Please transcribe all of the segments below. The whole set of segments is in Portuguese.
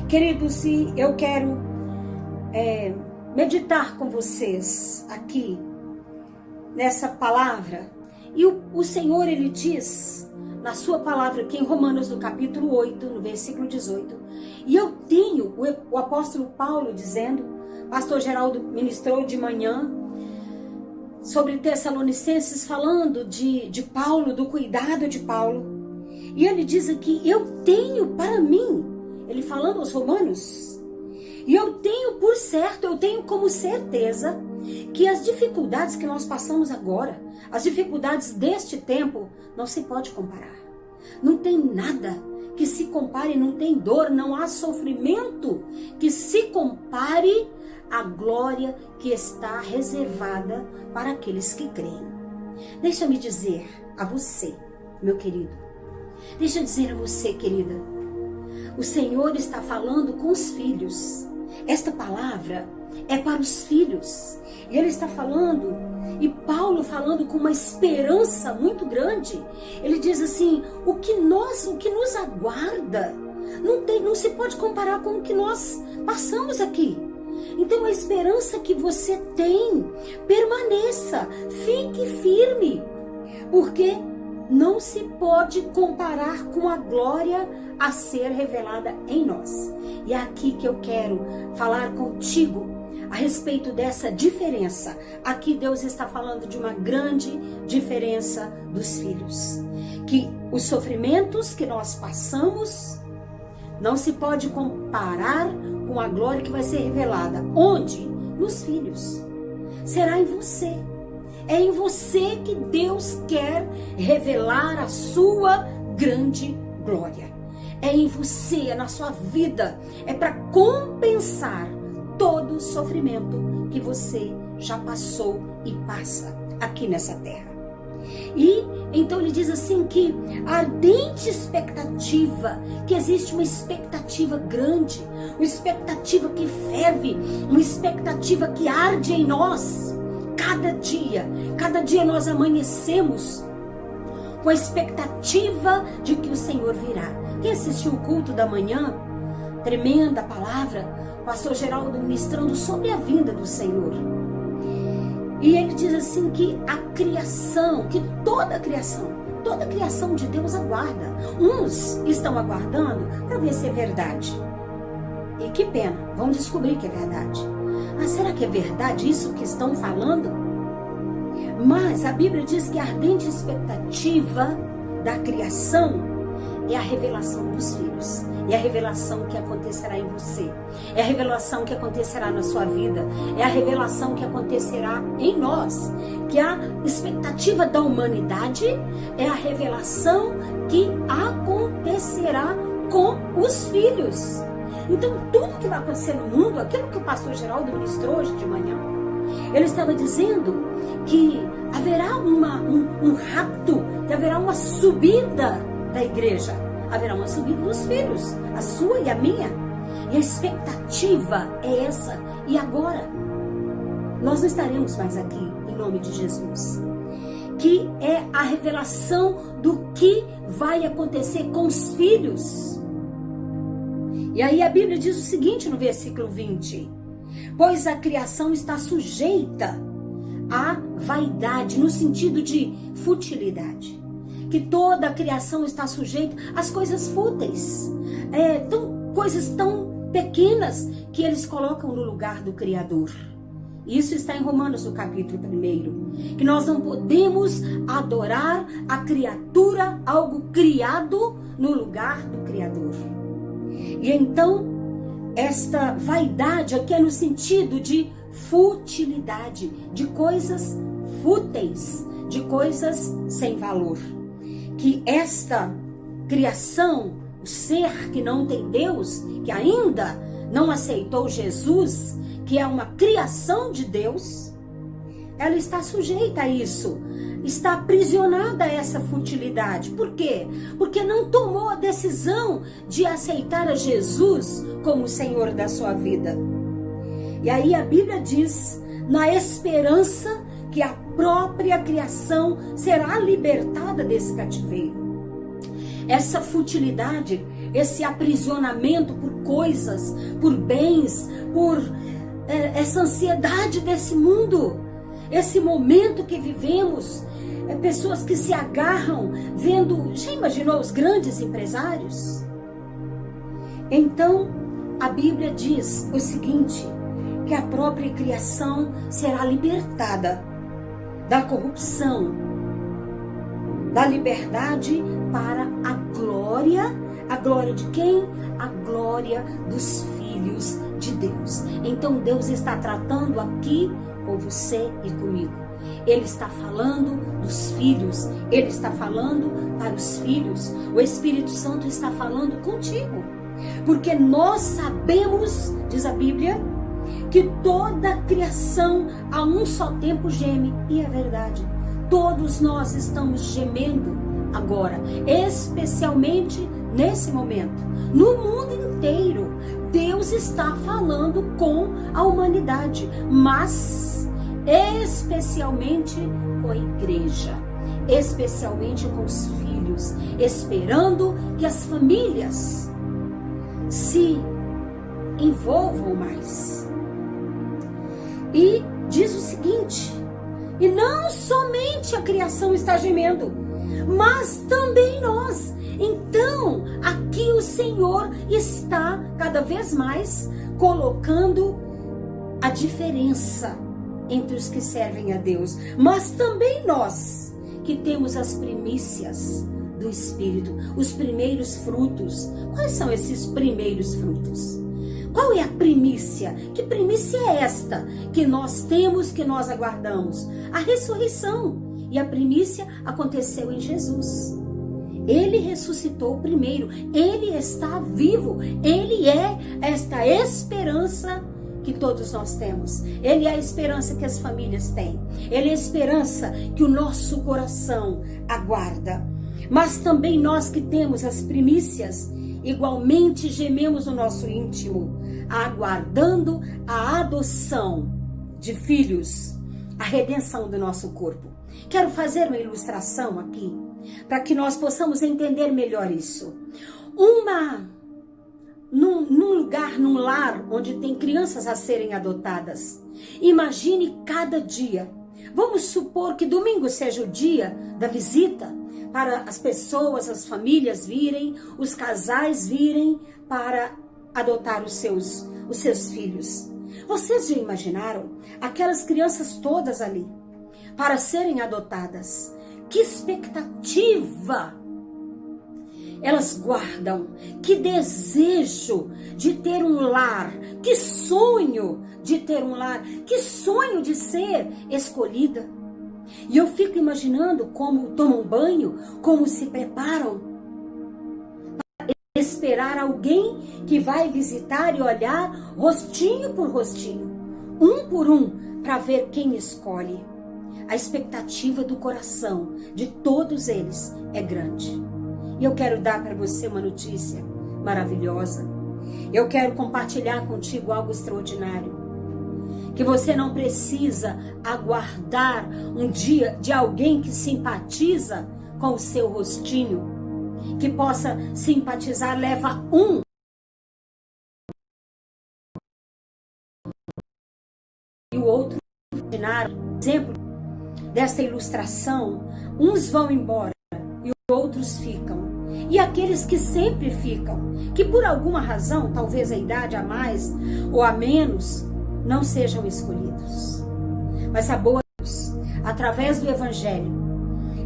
Queridos, e eu quero meditar com vocês aqui nessa palavra. E o Senhor, Ele diz na sua palavra aqui em Romanos, no capítulo 8, no versículo 18. E eu tenho o apóstolo Paulo dizendo, pastor Geraldo ministrou de manhã sobre Tessalonicenses, falando de Paulo, do cuidado de Paulo. E ele diz aqui, eu tenho para mim, ele falando aos romanos, e eu tenho por certo, eu tenho como certeza que as dificuldades que nós passamos agora, as dificuldades deste tempo, não se pode comparar. Não tem nada que se compare, não tem dor, não há sofrimento que se compare à glória que está reservada para aqueles que creem. Deixa-me dizer a você, meu querido, deixa eu dizer a você, querida, o Senhor está falando com os filhos. Esta palavra é para os filhos. E Ele está falando, e Paulo falando com uma esperança muito grande. Ele diz assim, o que nos aguarda, não se pode comparar com o que nós passamos aqui. Então a esperança que você tem, permaneça, fique firme, porque não se pode comparar com a glória a ser revelada em nós. E é aqui que eu quero falar contigo a respeito dessa diferença. Aqui Deus está falando de uma grande diferença dos filhos. Que os sofrimentos que nós passamos não se pode comparar com a glória que vai ser revelada. Onde? Nos filhos. Será em você. É em você que Deus quer revelar a sua grande glória. É em você, é na sua vida. É para compensar todo o sofrimento que você já passou e passa aqui nessa terra. E então ele diz assim que a ardente expectativa, que existe uma expectativa grande, uma expectativa que ferve, uma expectativa que arde em nós. Cada dia nós amanhecemos com a expectativa de que o Senhor virá. Quem assistiu o culto da manhã, tremenda palavra, o pastor Geraldo ministrando sobre a vinda do Senhor. E ele diz assim que a criação, que toda a criação de Deus aguarda. Uns estão aguardando para ver se é verdade. E que pena, vão descobrir que é verdade. Mas será que é verdade isso que estão falando? Mas a Bíblia diz que a ardente expectativa da criação é a revelação dos filhos. É a revelação que acontecerá em você. É a revelação que acontecerá na sua vida. É a revelação que acontecerá em nós. Que a expectativa da humanidade é a revelação que acontecerá com os filhos. Então, tudo que vai acontecer no mundo, aquilo que o pastor Geraldo ministrou hoje de manhã, ele estava dizendo que haverá um rapto, que haverá uma subida da igreja, haverá uma subida dos filhos, a sua e a minha. E a expectativa é essa. E agora, nós não estaremos mais aqui, em nome de Jesus. Que é a revelação do que vai acontecer com os filhos. E aí a Bíblia diz o seguinte no versículo 20. Pois a criação está sujeita à vaidade, no sentido de futilidade. Que toda a criação está sujeita às coisas fúteis. Coisas tão pequenas que eles colocam no lugar do Criador. Isso está em Romanos, no capítulo 1. Que nós não podemos adorar a criatura, algo criado, no lugar do Criador. E então, esta vaidade aqui é no sentido de futilidade, de coisas fúteis, de coisas sem valor. Que esta criação, o ser que não tem Deus, que ainda não aceitou Jesus, que é uma criação de Deus, ela está sujeita a isso, está aprisionada a essa futilidade. Por quê? Porque não tomou a decisão de aceitar a Jesus como o Senhor da sua vida. E aí a Bíblia diz, na esperança que a própria criação será libertada desse cativeiro. Essa futilidade esse aprisionamento por coisas, por bens, por essa ansiedade desse mundo, esse momento que vivemos, pessoas que se agarram vendo, já imaginou os grandes empresários? Então, a Bíblia diz o seguinte, que a própria criação será libertada da corrupção, da liberdade para a glória de quem? A glória dos filhos de Deus. Então Deus está tratando aqui com você e comigo. Ele está falando dos filhos, Ele está falando para os filhos. O Espírito Santo está falando contigo. Porque nós sabemos, diz a Bíblia, que toda a criação a um só tempo geme. E é verdade. Todos nós estamos gemendo agora, especialmente nesse momento. No mundo inteiro, Deus está falando com a humanidade, mas especialmente com a igreja, especialmente com os filhos, esperando que as famílias se envolvam mais. E diz o seguinte, e não somente a criação está gemendo, mas também nós. Então, aqui o Senhor está cada vez mais colocando a diferença entre os que servem a Deus, mas também nós que temos as primícias do Espírito, os primeiros frutos. Quais são esses primeiros frutos? Qual é a primícia? Que primícia é esta que nós temos, que nós aguardamos? A ressurreição. E a primícia aconteceu em Jesus. Ele ressuscitou primeiro. Ele está vivo. Ele é esta esperança que todos nós temos. Ele é a esperança que as famílias têm. Ele é a esperança que o nosso coração aguarda. Mas também nós que temos as primícias, igualmente gememos no nosso íntimo, aguardando a adoção de filhos, a redenção do nosso corpo. Quero fazer uma ilustração aqui, para que nós possamos entender melhor isso. Num lugar, num lar, onde tem crianças a serem adotadas. Imagine cada dia. Vamos supor que domingo seja o dia da visita, para as pessoas, as famílias virem, os casais virem para adotar os seus filhos. Vocês já imaginaram aquelas crianças todas ali para serem adotadas? Que expectativa elas guardam, que desejo de ter um lar, que sonho de ter um lar, que sonho de ser escolhida. E eu fico imaginando como tomam banho, como se preparam para esperar alguém que vai visitar e olhar rostinho por rostinho, um por um, para ver quem escolhe. A expectativa do coração de todos eles é grande. E eu quero dar para você uma notícia maravilhosa. Eu quero compartilhar contigo algo extraordinário. Que você não precisa aguardar um dia de alguém que simpatiza com o seu rostinho, que possa simpatizar, leva um. E o outro, exemplo desta ilustração, uns vão embora e outros ficam. E aqueles que sempre ficam, que por alguma razão, talvez a idade a mais ou a menos, não sejam escolhidos. Mas a boa Deus, através do Evangelho,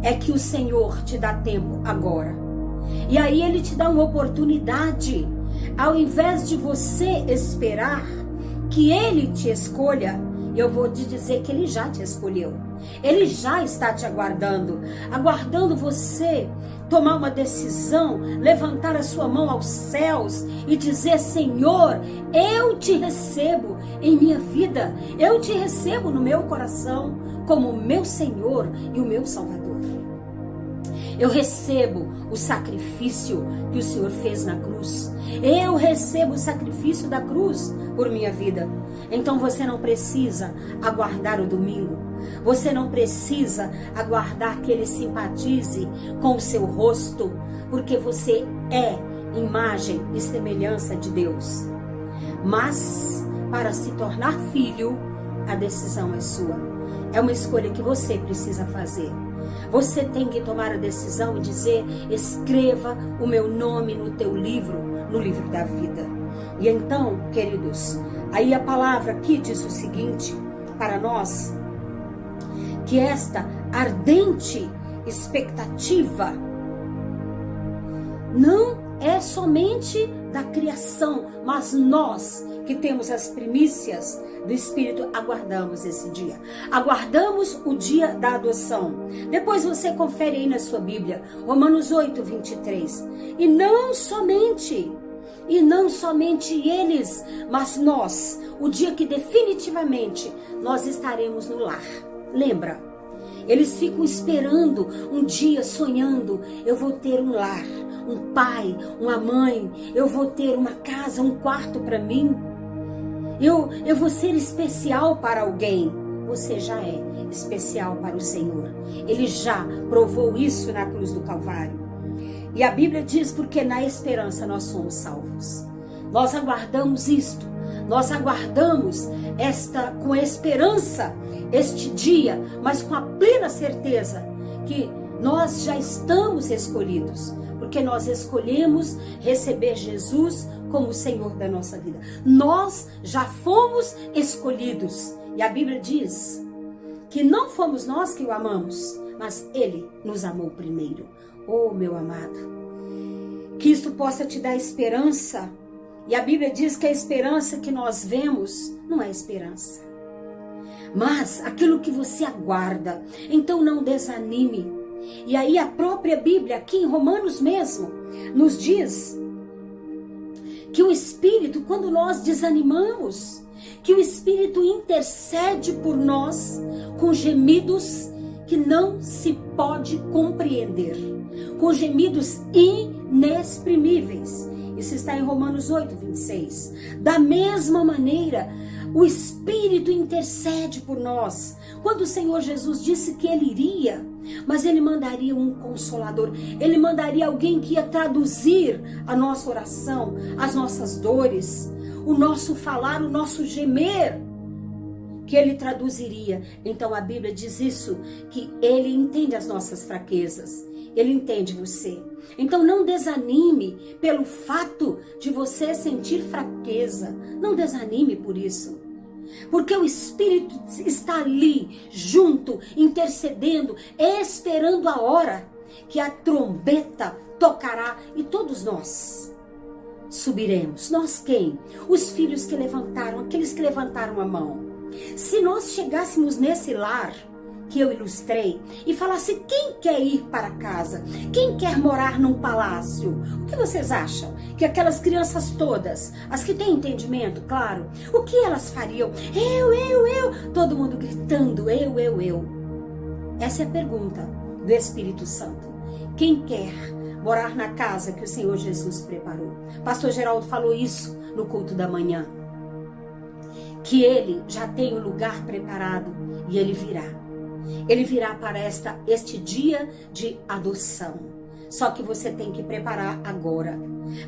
é que o Senhor te dá tempo agora. E aí Ele te dá uma oportunidade, ao invés de você esperar que Ele te escolha, eu vou te dizer que Ele já te escolheu. Ele já está te aguardando, aguardando você tomar uma decisão, levantar a sua mão aos céus e dizer: Senhor, eu te recebo em minha vida, eu te recebo no meu coração como meu Senhor e o meu Salvador. Eu recebo o sacrifício que o Senhor fez na cruz. Eu recebo o sacrifício da cruz por minha vida. Então você não precisa aguardar o domingo. Você não precisa aguardar que Ele simpatize com o seu rosto, porque você é imagem e semelhança de Deus. Mas, para se tornar filho, a decisão é sua. É uma escolha que você precisa fazer. Você tem que tomar a decisão e dizer: escreva o meu nome no teu livro, no livro da vida. E então, queridos, aí a palavra aqui diz o seguinte para nós, que esta ardente expectativa não é somente da criação, mas nós que temos as primícias do Espírito aguardamos esse dia. Aguardamos o dia da adoção. Depois você confere aí na sua Bíblia, Romanos 8, 23. E não somente eles, mas nós, o dia que definitivamente nós estaremos no lar. Lembra? Eles ficam esperando um dia, sonhando: eu vou ter um lar, um pai, uma mãe, eu vou ter uma casa, um quarto para mim. Eu vou ser especial para alguém. Você já é especial para o Senhor. Ele já provou isso na cruz do Calvário. E a Bíblia diz: porque na esperança nós somos salvos. Nós aguardamos isto. Nós aguardamos com esperança este dia, mas com a plena certeza que nós já estamos escolhidos, porque nós escolhemos receber Jesus como o Senhor da nossa vida. Nós já fomos escolhidos. E a Bíblia diz que não fomos nós que o amamos, mas Ele nos amou primeiro. Oh, meu amado, que isto possa te dar esperança. E a Bíblia diz que a esperança que nós vemos não é esperança, mas aquilo que você aguarda. Então não desanime. E aí a própria Bíblia, aqui em Romanos mesmo, nos diz que o Espírito, quando nós desanimamos, que o Espírito intercede por nós com gemidos que não se pode compreender, com gemidos inexprimíveis. Isso está em Romanos 8, 26. Da mesma maneira, o Espírito intercede por nós. Quando o Senhor Jesus disse que Ele iria, mas Ele mandaria um Consolador. Ele mandaria alguém que ia traduzir a nossa oração, as nossas dores, o nosso falar, o nosso gemer, que Ele traduziria. Então a Bíblia diz isso, que Ele entende as nossas fraquezas. Ele entende você. Então não desanime pelo fato de você sentir fraqueza. Não desanime por isso. Porque o Espírito está ali, junto, intercedendo, esperando a hora que a trombeta tocará e todos nós subiremos. Nós quem? Os filhos que levantaram, aqueles que levantaram a mão. Se nós chegássemos nesse lar que eu ilustrei e falasse: quem quer ir para casa? Quem quer morar num palácio? O que vocês acham? Que aquelas crianças todas, as que têm entendimento, claro, o que elas fariam? Eu, todo mundo gritando, eu. Essa é a pergunta do Espírito Santo. Quem quer morar na casa que o Senhor Jesus preparou? Pastor Geraldo falou isso no culto da manhã, que Ele já tem o lugar preparado e Ele virá. Ele virá para este dia de adoção. Só que você tem que preparar agora.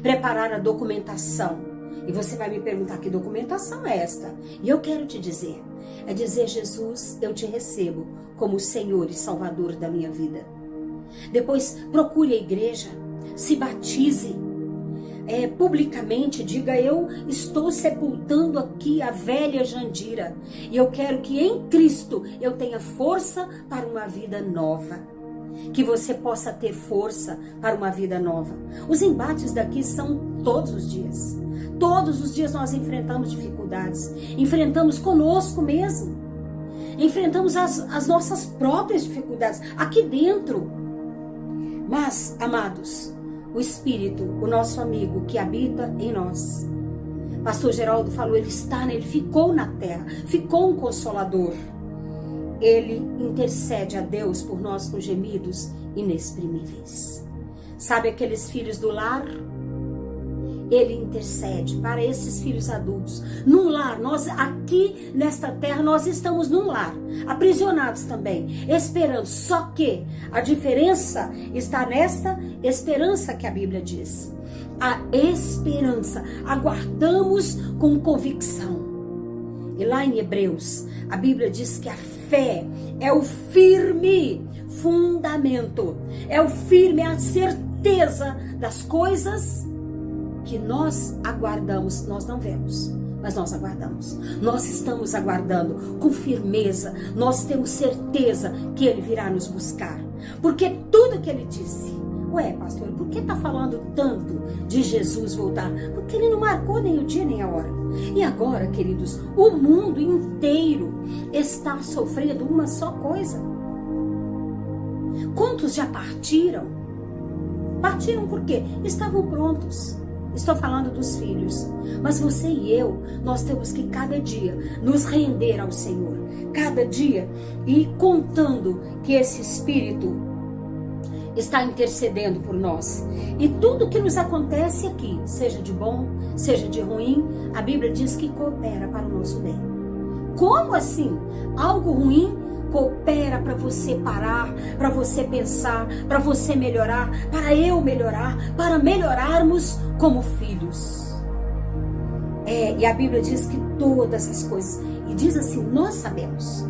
Preparar a documentação. E você vai me perguntar: que documentação é esta? E eu quero te dizer. É dizer: Jesus, eu te recebo como Senhor e Salvador da minha vida. Depois procure a igreja. Se batize. Publicamente diga: eu estou sepultando aqui a velha Jandira e eu quero que em Cristo eu tenha força para uma vida nova, que você possa ter força para uma vida nova. Os embates daqui são todos os dias nós enfrentamos dificuldades, enfrentamos conosco mesmo, enfrentamos as nossas próprias dificuldades aqui dentro. Mas, amados, o Espírito, o nosso amigo que habita em nós. Pastor Geraldo falou: ele ficou na terra, ficou um Consolador. Ele intercede a Deus por nós com gemidos inexprimíveis. Sabe aqueles filhos do lar? Ele intercede para esses filhos adultos. Num lar, nós aqui nesta terra, nós estamos num lar, aprisionados também, esperando. Só que a diferença está nesta esperança que a Bíblia diz. a esperança, aguardamos com convicção. E lá em Hebreus, a Bíblia diz que a fé é o firme fundamento, é a certeza das coisas que nós aguardamos. Nós não vemos, mas nós aguardamos. Nós estamos aguardando com firmeza. Nós temos certeza que Ele virá nos buscar. Porque tudo que Ele disse... Ué, pastor, por que está falando tanto de Jesus voltar? Porque Ele não marcou nem o dia nem a hora. E agora, queridos, o mundo inteiro está sofrendo uma só coisa. Quantos já partiram? Partiram por quê? Estavam prontos. Estou falando dos filhos. Mas você e eu, nós temos que cada dia nos render ao Senhor. Cada dia e contando que esse Espírito está intercedendo por nós. E tudo que nos acontece aqui, seja de bom, seja de ruim, a Bíblia diz que coopera para o nosso bem. Como assim? Algo ruim coopera para você parar, para você pensar, para você melhorar, para eu melhorar, para melhorarmos como filhos. E a Bíblia diz que todas as coisas, e diz assim, nós sabemos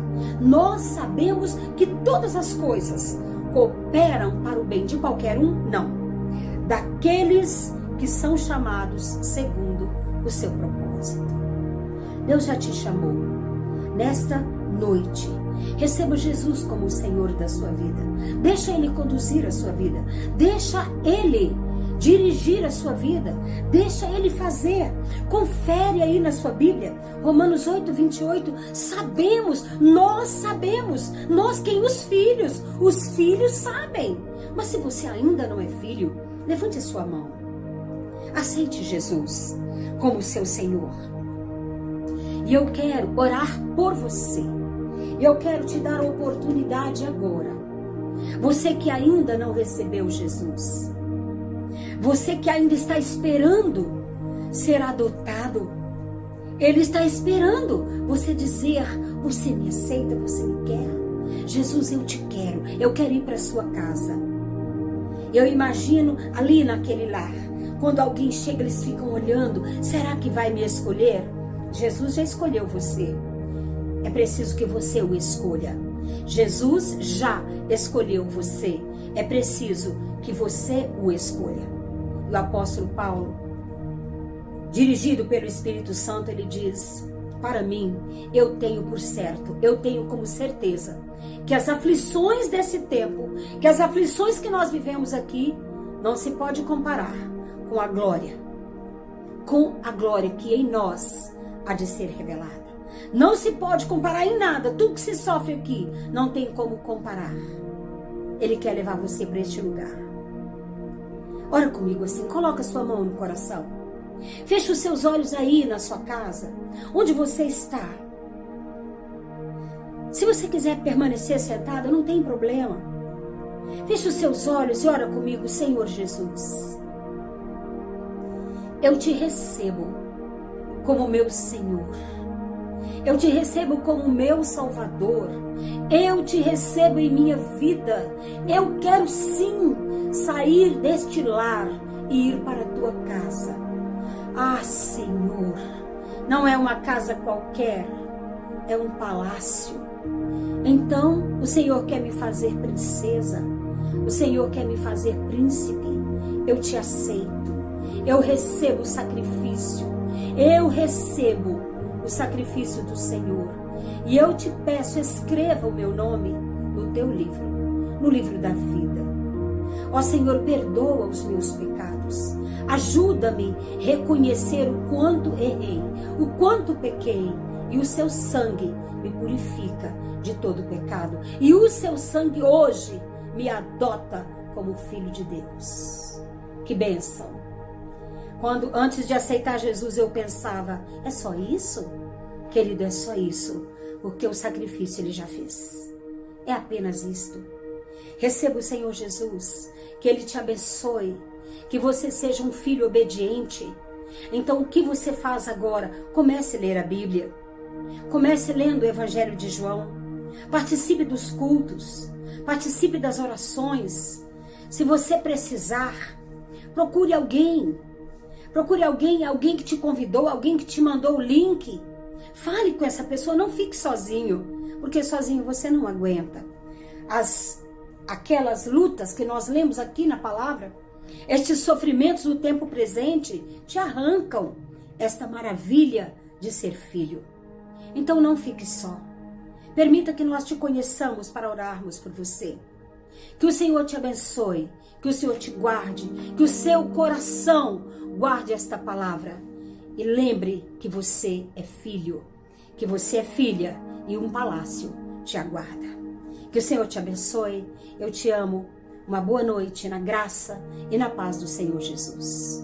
que todas as coisas cooperam para o bem de qualquer um? Não. Daqueles que são chamados segundo o seu propósito. Deus já te chamou. Nesta noite, receba Jesus como o Senhor da sua vida. Deixa Ele conduzir a sua vida. Deixa Ele dirigir a sua vida. Deixa Ele fazer. Confere aí na sua Bíblia. Romanos 8, 28. Nós quem? Os filhos sabem. Mas se você ainda não é filho, levante a sua mão. Aceite Jesus como seu Senhor. E eu quero orar por você. Eu quero te dar a oportunidade agora. Você que ainda não recebeu Jesus. Você que ainda está esperando ser adotado. Ele está esperando você dizer, você me aceita, você me quer? Jesus, eu te quero. Eu quero ir para a sua casa. Eu imagino ali naquele lar. Quando alguém chega, eles ficam olhando. Será que vai me escolher? Jesus já escolheu você. É preciso que você o escolha. Jesus já escolheu você. É preciso que você o escolha. E o apóstolo Paulo, dirigido pelo Espírito Santo, ele diz, para mim, eu tenho por certo, eu tenho como certeza, que as aflições desse tempo, que as aflições que nós vivemos aqui, não se pode comparar com a glória que em nós há de ser revelada. Não se pode comparar em nada. Tudo que se sofre aqui não tem como comparar. Ele quer levar você para este lugar. Ora comigo assim, coloca sua mão no coração. Feche os seus olhos aí na sua casa, onde você está. Se você quiser permanecer sentada, não tem problema. Feche os seus olhos e ora comigo, Senhor Jesus. Eu te recebo como meu Senhor. Eu te recebo como meu Salvador. Eu te recebo em minha vida. Eu quero sim sair deste lar e ir para a tua casa. Ah, Senhor, não é uma casa qualquer, é um palácio. Então, o Senhor quer me fazer princesa. O Senhor quer me fazer príncipe. Eu te aceito. Eu recebo o sacrifício. Eu recebo o sacrifício do Senhor. E eu te peço, escreva o meu nome no teu livro, no livro da vida. Ó Senhor, perdoa os meus pecados. Ajuda-me a reconhecer o quanto errei, o quanto pequei. E o seu sangue me purifica de todo pecado. E o seu sangue hoje me adota como filho de Deus. Que bênção! Quando antes de aceitar Jesus eu pensava, é só isso? Querido, é só isso, porque o sacrifício Ele já fez. É apenas isto. Receba o Senhor Jesus, que Ele te abençoe, que você seja um filho obediente. Então o que você faz agora? Comece a ler a Bíblia. Comece lendo o Evangelho de João. Participe dos cultos. Participe das orações. Se você precisar, procure alguém Procure alguém que te convidou, alguém que te mandou o link. Fale com essa pessoa, não fique sozinho, porque sozinho você não aguenta. Aquelas lutas que nós lemos aqui na palavra, estes sofrimentos do tempo presente te arrancam esta maravilha de ser filho. Então não fique só. Permita que nós te conheçamos para orarmos por você. Que o Senhor te abençoe, que o Senhor te guarde, que o seu coração guarde esta palavra. E lembre que você é filho, que você é filha e um palácio te aguarda. Que o Senhor te abençoe, eu te amo. Uma boa noite na graça e na paz do Senhor Jesus.